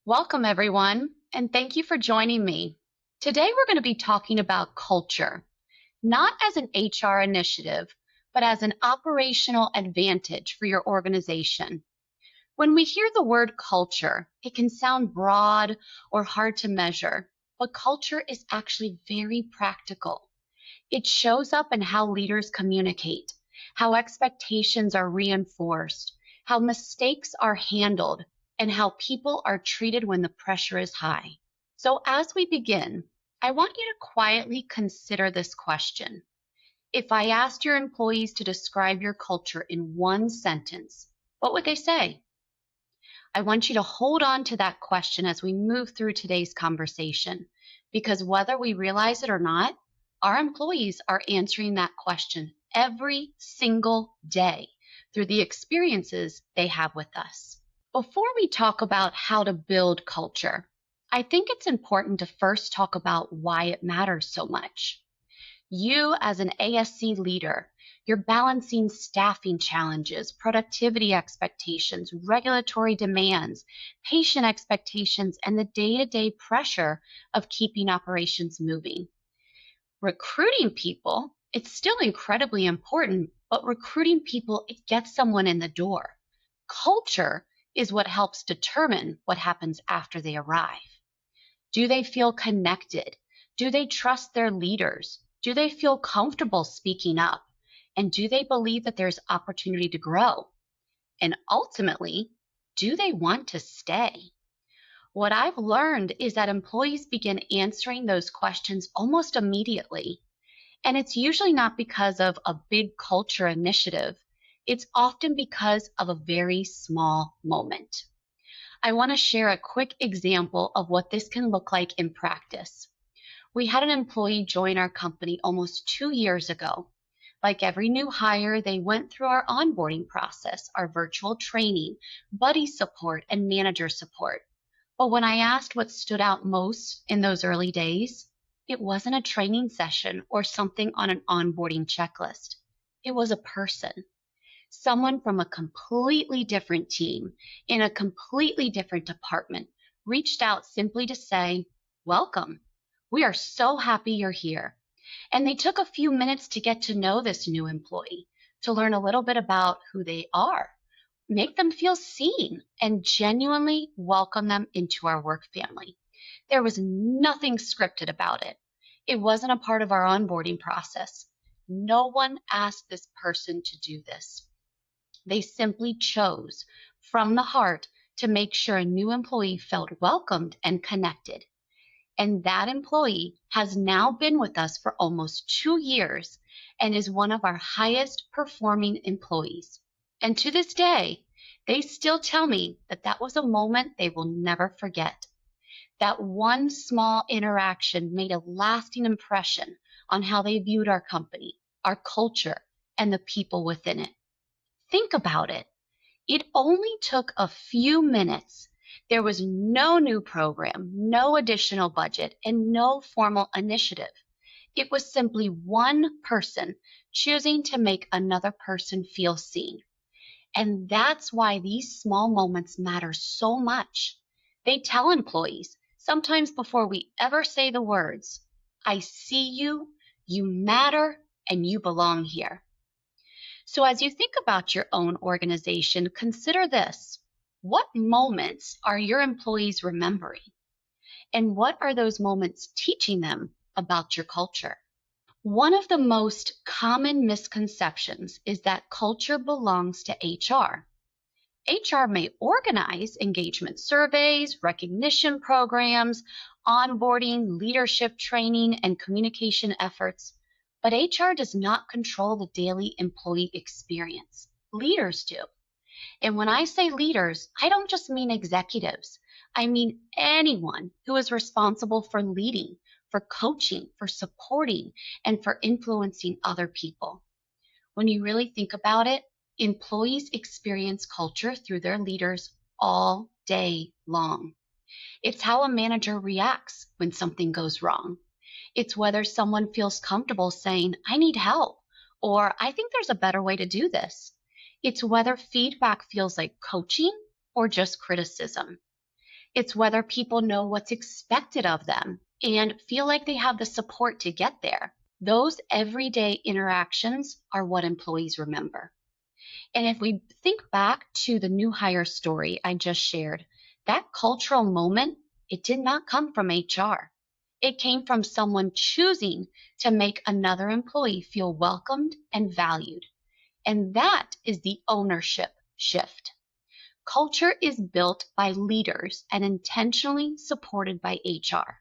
Welcome, everyone, and thank you for joining me. Today, we're going to be talking about culture, not as an HR initiative, but as an operational advantage for your organization. When we hear the word culture, it can sound broad or hard to measure, but culture is actually very practical. It shows up in how leaders communicate, how expectations are reinforced, how mistakes are handled, and how people are treated when the pressure is high. So, as we begin, I want you to quietly consider this question. If I asked your employees to describe your culture in one sentence, what would they say? I want you to hold on to that question as we move through today's conversation, because whether we realize it or not, our employees are answering that question every single day through the experiences they have with us. Before we talk about how to build culture, I think it's important to first talk about why it matters so much. You, as an ASC leader, you're balancing staffing challenges, productivity expectations, regulatory demands, patient expectations, and the day-to-day pressure of keeping operations moving. Recruiting people, it's still incredibly important, but recruiting people, it gets someone in the door. Culture is what helps determine what happens after they arrive. Do they feel connected? Do they trust their leaders? Do they feel comfortable speaking up? And do they believe that there's opportunity to grow? And ultimately, do they want to stay? What I've learned is that employees begin answering those questions almost immediately. And it's usually not because of a big culture initiative. It's often because of a very small moment. I want to share a quick example of what this can look like in practice. We had an employee join our company almost 2 years ago. Like every new hire, they went through our onboarding process, our virtual training, buddy support, and manager support. But when I asked what stood out most in those early days, it wasn't a training session or something on an onboarding checklist. It was a person. Someone from a completely different team in a completely different department reached out simply to say, "Welcome. We are so happy you're here." And they took a few minutes to get to know this new employee, to learn a little bit about who they are, make them feel seen, and genuinely welcome them into our work family. There was nothing scripted about it. It wasn't a part of our onboarding process. No one asked this person to do this. They simply chose from the heart to make sure a new employee felt welcomed and connected. And that employee has now been with us for almost 2 years and is one of our highest performing employees. And to this day, they still tell me that that was a moment they will never forget. That one small interaction made a lasting impression on how they viewed our company, our culture, and the people within it. Think about it. It only took a few minutes. There was no new program, no additional budget, and no formal initiative. It was simply one person choosing to make another person feel seen. And that's why these small moments matter so much. They tell employees, sometimes before we ever say the words, "I see you, you matter, and you belong here." So as you think about your own organization, consider this. What moments are your employees remembering? And what are those moments teaching them about your culture? One of the most common misconceptions is that culture belongs to HR. HR may organize engagement surveys, recognition programs, onboarding, leadership training, and communication efforts, but HR does not control the daily employee experience. Leaders do. And when I say leaders, I don't just mean executives. I mean anyone who is responsible for leading, for coaching, for supporting, and for influencing other people. When you really think about it, employees experience culture through their leaders all day long. It's how a manager reacts when something goes wrong. It's whether someone feels comfortable saying, "I need help," or "I think there's a better way to do this." It's whether feedback feels like coaching or just criticism. It's whether people know what's expected of them and feel like they have the support to get there. Those everyday interactions are what employees remember. And if we think back to the new hire story I just shared, that cultural moment, it did not come from HR. It came from someone choosing to make another employee feel welcomed and valued. And that is the ownership shift. Culture is built by leaders and intentionally supported by HR.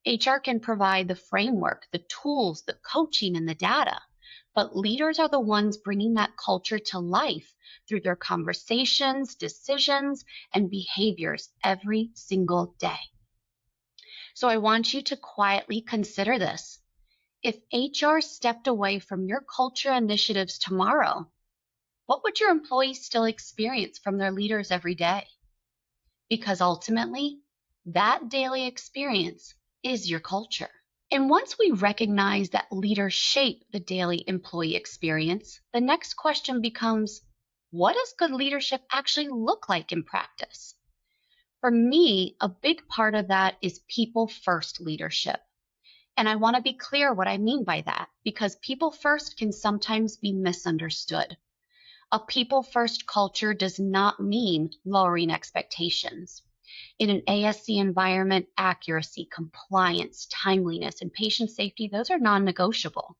HR can provide the framework, the tools, the coaching, and the data, but leaders are the ones bringing that culture to life through their conversations, decisions, and behaviors every single day. So I want you to quietly consider this. If HR stepped away from your culture initiatives tomorrow, what would your employees still experience from their leaders every day? Because ultimately, that daily experience is your culture. And once we recognize that leaders shape the daily employee experience, the next question becomes, what does good leadership actually look like in practice? For me, a big part of that is people-first leadership. And I want to be clear what I mean by that, because people first can sometimes be misunderstood. A people-first culture does not mean lowering expectations. In an ASC environment, accuracy, compliance, timeliness, and patient safety, those are non-negotiable.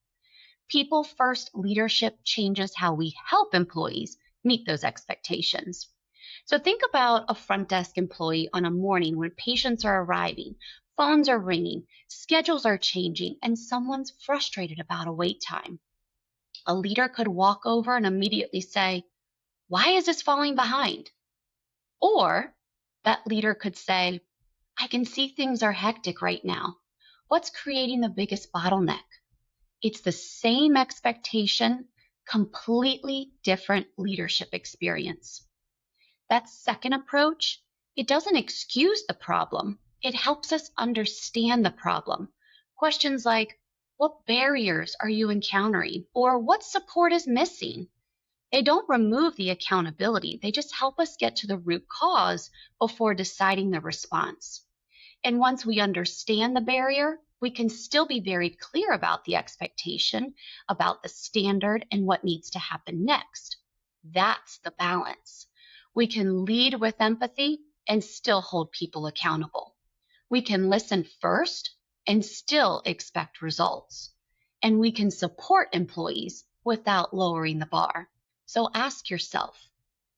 People-first leadership changes how we help employees meet those expectations. So think about a front desk employee on a morning when patients are arriving, phones are ringing, schedules are changing, and someone's frustrated about a wait time. A leader could walk over and immediately say, "Why is this falling behind?" Or that leader could say, "I can see things are hectic right now. What's creating the biggest bottleneck?" It's the same expectation, completely different leadership experience. That second approach, it doesn't excuse the problem. It helps us understand the problem. Questions like, what barriers are you encountering? Or what support is missing? They don't remove the accountability. They just help us get to the root cause before deciding the response. And once we understand the barrier, we can still be very clear about the expectation, about the standard, and what needs to happen next. That's the balance. We can lead with empathy and still hold people accountable. We can listen first and still expect results. And we can support employees without lowering the bar. So ask yourself,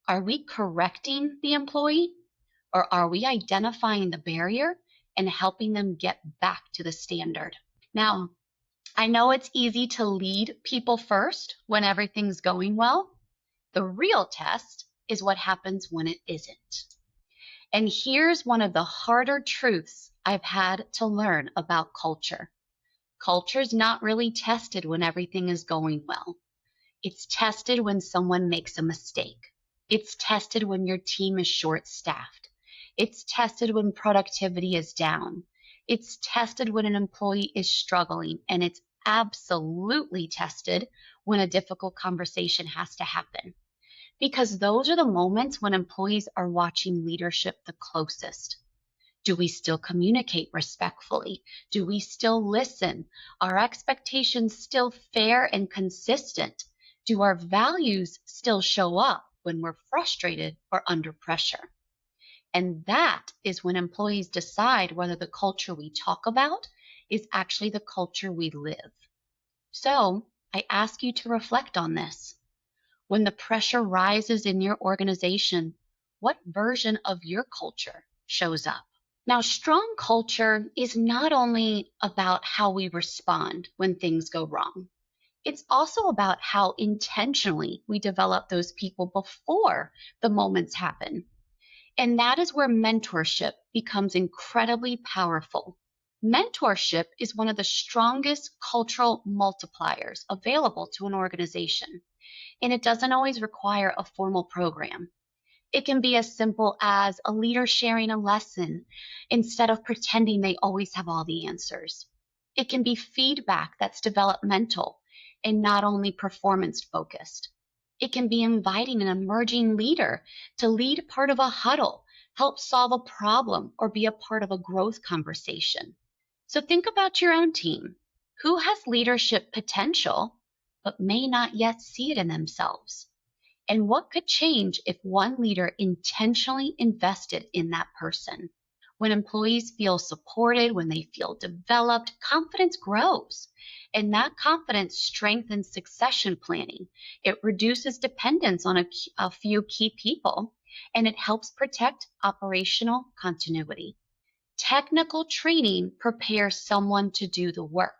are we correcting the employee, or are we identifying the barrier and helping them get back to the standard? Now, I know it's easy to lead people first when everything's going well. The real test is what happens when it isn't. And here's one of the harder truths I've had to learn about culture. Culture's not really tested when everything is going well. It's tested when someone makes a mistake. It's tested when your team is short-staffed. It's tested when productivity is down. It's tested when an employee is struggling, and it's absolutely tested when a difficult conversation has to happen. Because those are the moments when employees are watching leadership the closest. Do we still communicate respectfully? Do we still listen? Are expectations still fair and consistent? Do our values still show up when we're frustrated or under pressure? And that is when employees decide whether the culture we talk about is actually the culture we live. So I ask you to reflect on this. When the pressure rises in your organization, what version of your culture shows up? Now, strong culture is not only about how we respond when things go wrong. It's also about how intentionally we develop those people before the moments happen. And that is where mentorship becomes incredibly powerful. Mentorship is one of the strongest cultural multipliers available to an organization. And it doesn't always require a formal program. It can be as simple as a leader sharing a lesson instead of pretending they always have all the answers. It can be feedback that's developmental and not only performance focused. It can be inviting an emerging leader to lead part of a huddle, help solve a problem, or be a part of a growth conversation. So think about your own team. Who has leadership potential but may not yet see it in themselves? And what could change if one leader intentionally invested in that person? When employees feel supported, when they feel developed, confidence grows. And that confidence strengthens succession planning. It reduces dependence on a few key people, and it helps protect operational continuity. Technical training prepares someone to do the work.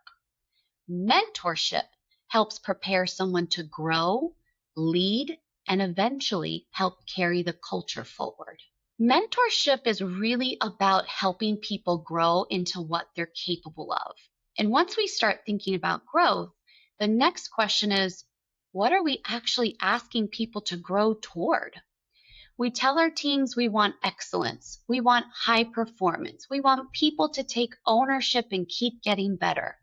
Mentorship helps prepare someone to grow, lead, and eventually help carry the culture forward. Mentorship is really about helping people grow into what they're capable of. And once we start thinking about growth, the next question is, what are we actually asking people to grow toward? We tell our teams we want excellence, we want high performance, we want people to take ownership and keep getting better.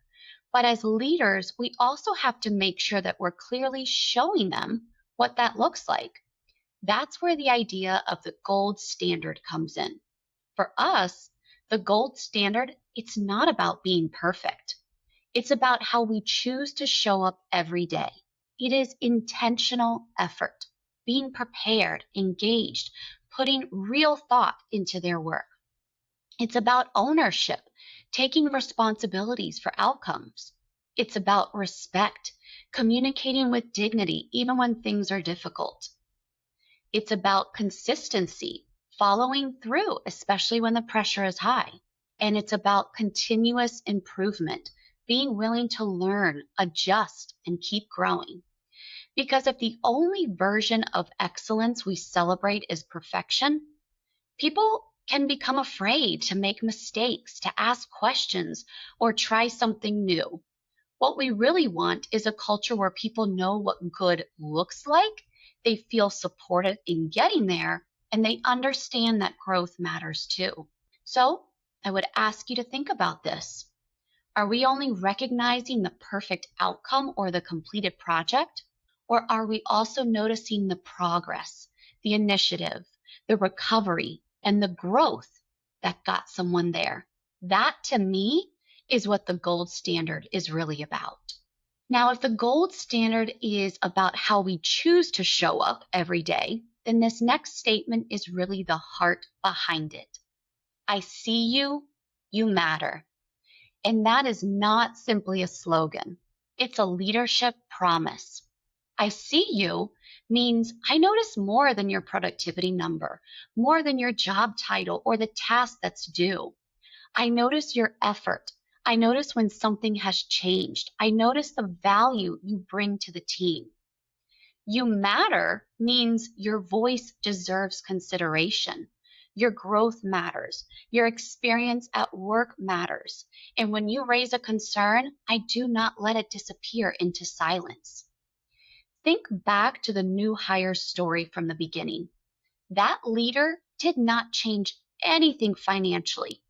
But as leaders, we also have to make sure that we're clearly showing them what that looks like. That's where the idea of the gold standard comes in. For us, the gold standard, it's not about being perfect. It's about how we choose to show up every day. It is intentional effort, being prepared, engaged, putting real thought into their work. It's about ownership, taking responsibilities for outcomes. It's about respect, communicating with dignity even when things are difficult. It's about consistency, following through, especially when the pressure is high. And it's about continuous improvement, being willing to learn, adjust, and keep growing. Because if the only version of excellence we celebrate is perfection, people can become afraid to make mistakes, to ask questions, or try something new. What we really want is a culture where people know what good looks like, they feel supported in getting there, and they understand that growth matters too. So I would ask you to think about this. Are we only recognizing the perfect outcome or the completed project? Or are we also noticing the progress, the initiative, the recovery, and the growth that got someone there? That, to me, is what the gold standard is really about. Now, if the gold standard is about how we choose to show up every day, then this next statement is really the heart behind it. I see you, you matter. And that is not simply a slogan. It's a leadership promise. I see you means I notice more than your productivity number, more than your job title or the task that's due. I notice your effort. I notice when something has changed. I notice the value you bring to the team. You matter means your voice deserves consideration. Your growth matters. Your experience at work matters. And when you raise a concern, I do not let it disappear into silence. Think back to the new hire story from the beginning. That leader did not change anything financially.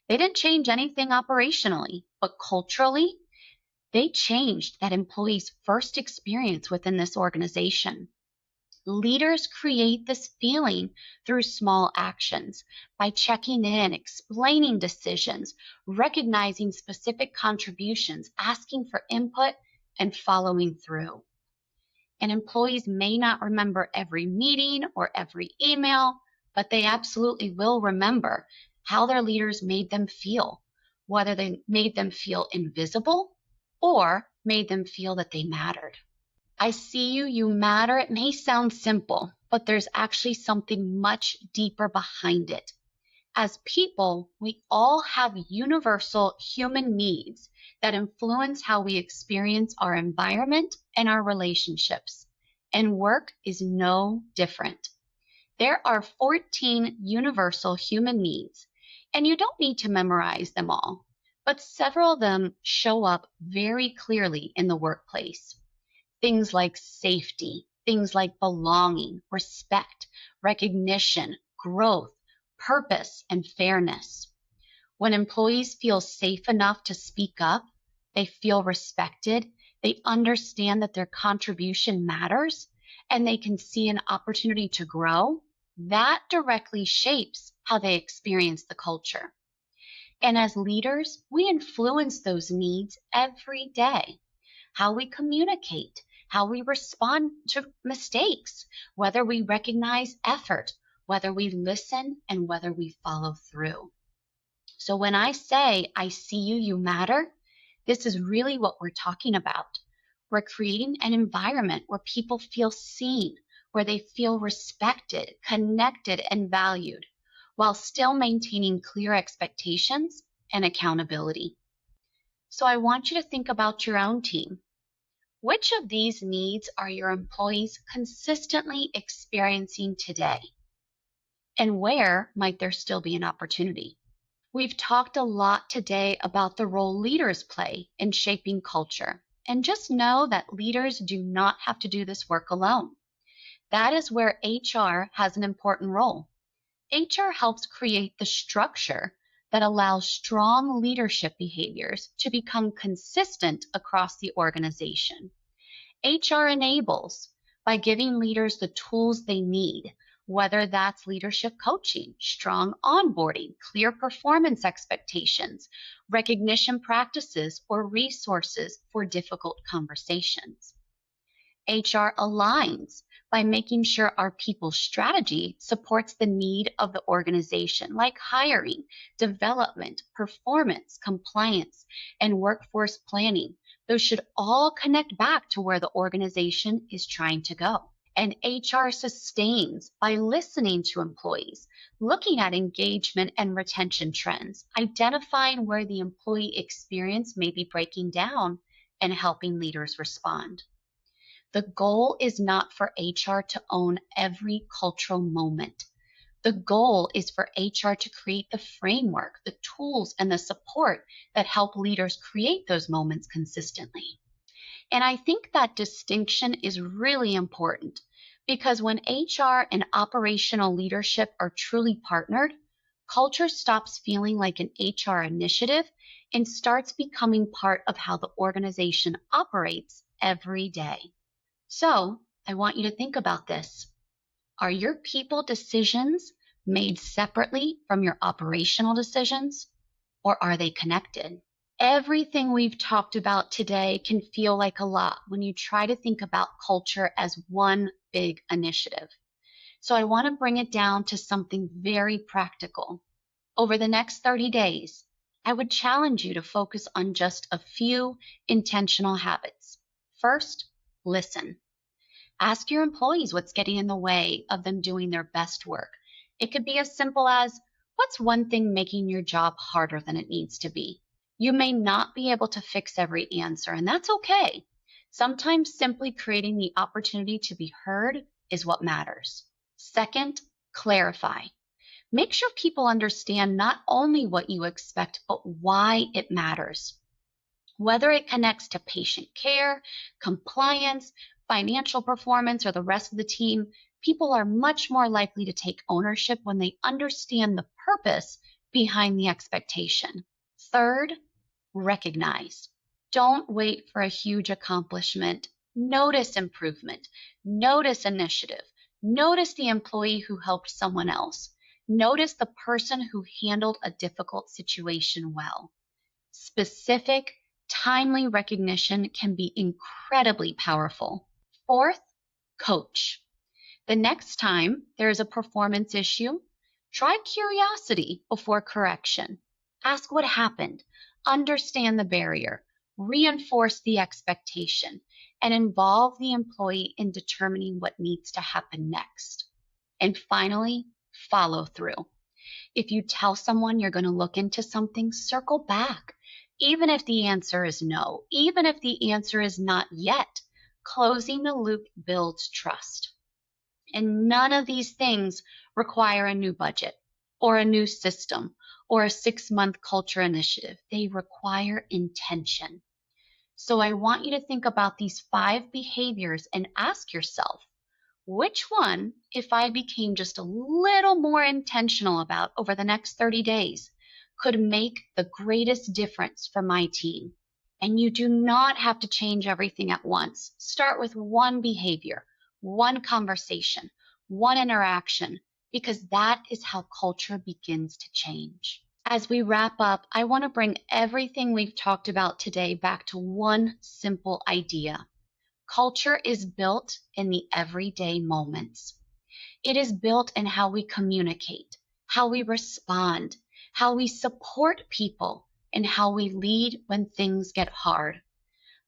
They didn't change anything operationally, but culturally, they changed that employee's first experience within this organization. Leaders create this feeling through small actions, by checking in, explaining decisions, recognizing specific contributions, asking for input, and following through. And employees may not remember every meeting or every email, but they absolutely will remember how their leaders made them feel, whether they made them feel invisible or made them feel that they mattered. I see you, you matter. It may sound simple, but there's actually something much deeper behind it. As people, we all have universal human needs that influence how we experience our environment and our relationships. And work is no different. There are 14 universal human needs, and you don't need to memorize them all, but several of them show up very clearly in the workplace. Things like safety, things like belonging, respect, recognition, growth, purpose, and fairness. When employees feel safe enough to speak up, they feel respected, they understand that their contribution matters, and they can see an opportunity to grow, that directly shapes how they experience the culture. And as leaders, we influence those needs every day. How we communicate, how we respond to mistakes, whether we recognize effort, whether we listen, and whether we follow through. So when I say, I see you, you matter, this is really what we're talking about. We're creating an environment where people feel seen, where they feel respected, connected, and valued, while still maintaining clear expectations and accountability. So I want you to think about your own team. Which of these needs are your employees consistently experiencing today? And where might there still be an opportunity? We've talked a lot today about the role leaders play in shaping culture. And just know that leaders do not have to do this work alone. That is where HR has an important role. HR helps create the structure that allows strong leadership behaviors to become consistent across the organization. HR enables by giving leaders the tools they need, whether that's leadership coaching, strong onboarding, clear performance expectations, recognition practices, or resources for difficult conversations. HR aligns by making sure our people's strategy supports the need of the organization, like hiring, development, performance, compliance, and workforce planning. Those should all connect back to where the organization is trying to go. And HR sustains by listening to employees, looking at engagement and retention trends, identifying where the employee experience may be breaking down, and helping leaders respond. The goal is not for HR to own every cultural moment. The goal is for HR to create the framework, the tools, and the support that help leaders create those moments consistently. And I think that distinction is really important because when HR and operational leadership are truly partnered, culture stops feeling like an HR initiative and starts becoming part of how the organization operates every day. So I want you to think about this. Are your people decisions made separately from your operational decisions, or are they connected? Everything we've talked about today can feel like a lot when you try to think about culture as one big initiative. So I want to bring it down to something very practical. Over the next 30 days, I would challenge you to focus on just a few intentional habits. First, listen. Ask your employees what's getting in the way of them doing their best work. It could be as simple as, what's one thing making your job harder than it needs to be? You may not be able to fix every answer, and that's okay. Sometimes simply creating the opportunity to be heard is what matters. Second, clarify. Make sure people understand not only what you expect, but why it matters. Whether it connects to patient care, compliance, financial performance, or the rest of the team, people are much more likely to take ownership when they understand the purpose behind the expectation. Third, recognize. Don't wait for a huge accomplishment. Notice improvement. Notice initiative. Notice the employee who helped someone else. Notice the person who handled a difficult situation well. Specific, timely recognition can be incredibly powerful. Fourth, coach. The next time there is a performance issue, try curiosity before correction. Ask what happened, understand the barrier, reinforce the expectation, and involve the employee in determining what needs to happen next. And finally, follow through. If you tell someone you're going to look into something, circle back. Even if the answer is no, even if the answer is not yet, closing the loop builds trust. And none of these things require a new budget or a new system or a 6-month culture initiative. They require intention. So I want you to think about these 5 behaviors and ask yourself, which one, if I became just a little more intentional about over the next 30 days, could make the greatest difference for my team? And you do not have to change everything at once. Start with one behavior, one conversation, one interaction, because that is how culture begins to change. As we wrap up, I want to bring everything we've talked about today back to one simple idea. Culture is built in the everyday moments. It is built in how we communicate, how we respond, how we support people, and how we lead when things get hard.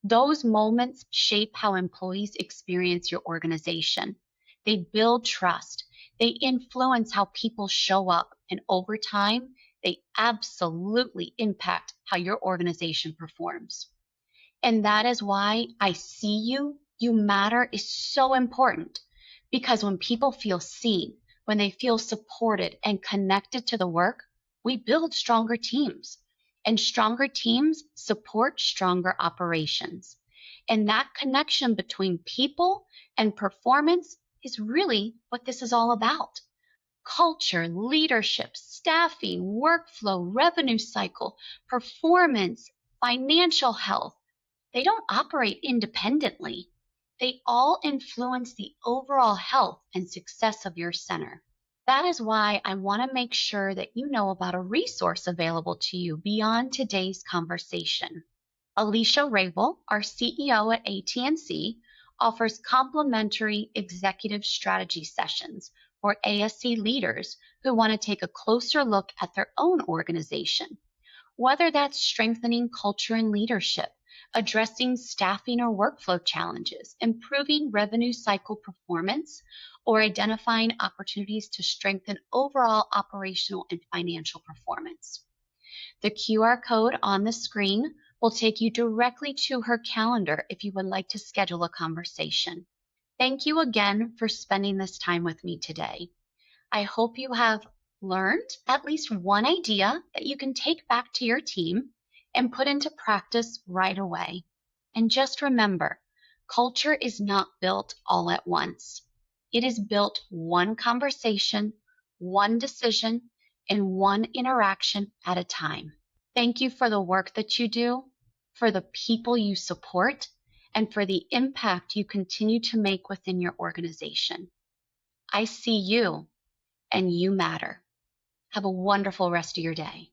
Those moments shape how employees experience your organization. They build trust. They influence how people show up. And over time, they absolutely impact how your organization performs. And that is why I see you, you matter is so important. Because when people feel seen, when they feel supported and connected to the work, we build stronger teams. And stronger teams support stronger operations. And that connection between people and performance is really what this is all about. Culture, leadership, staffing, workflow, revenue cycle, performance, financial health, they don't operate independently. They all influence the overall health and success of your center. That is why I want to make sure that you know about a resource available to you beyond today's conversation. Alicia Rabel, our CEO at AT&C, offers complimentary executive strategy sessions for ASC leaders who want to take a closer look at their own organization. Whether that's strengthening culture and leadership, addressing staffing or workflow challenges, improving revenue cycle performance, or identifying opportunities to strengthen overall operational and financial performance. The QR code on the screen will take you directly to her calendar if you would like to schedule a conversation. Thank you again for spending this time with me today. I hope you have learned at least one idea that you can take back to your team and put into practice right away. And just remember, culture is not built all at once. It is built one conversation, one decision, and one interaction at a time. Thank you for the work that you do, for the people you support, and for the impact you continue to make within your organization. I see you, and you matter. Have a wonderful rest of your day.